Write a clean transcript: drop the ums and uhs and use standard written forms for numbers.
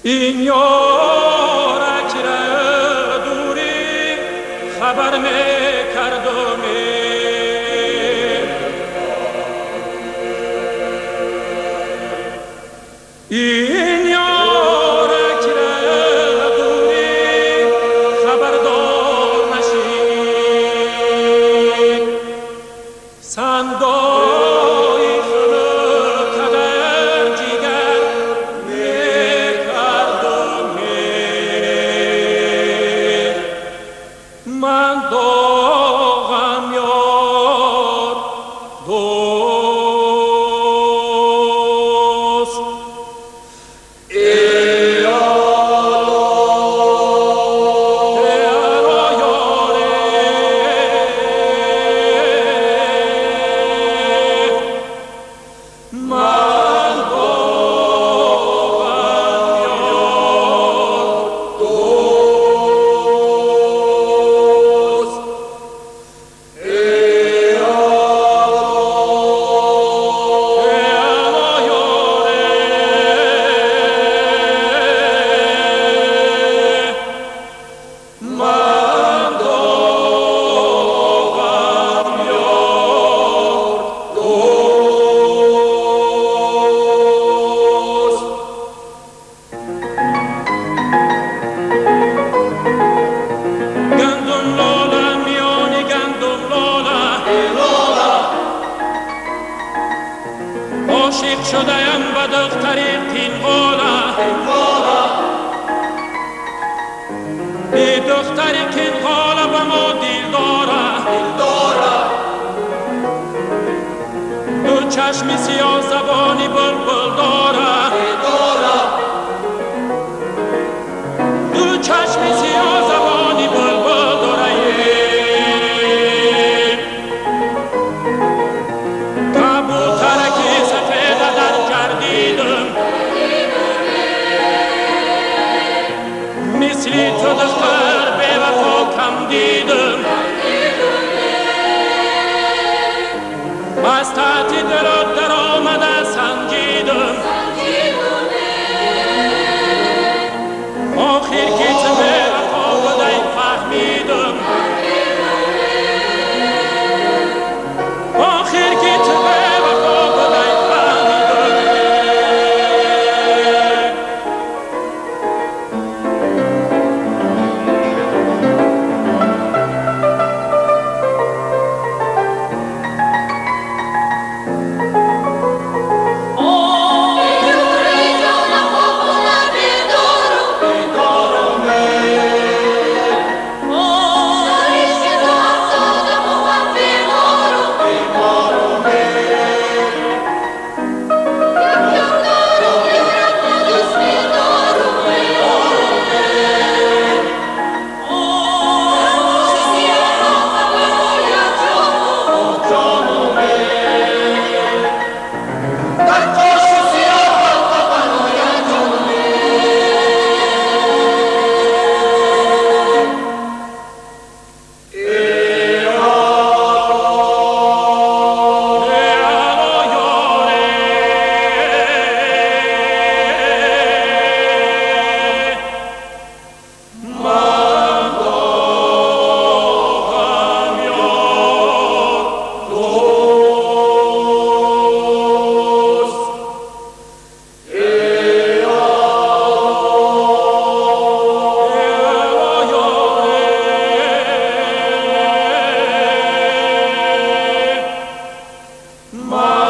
این یارک را دوری خبر میکردم این یارک را دوری خبردار نشید صندوقی خلق در جگر من داغم یار دوست ای عاشق شده‌ام به دختری قینقاله ای دختری قینقاله به ما دل داره دو چشم سیاه زبانی بلبل داره دو چشم سیاه زبانی بلبل داره مثلی تو دختر به وفا کم دیدم از تحت دلت در آمده سنجیدم ما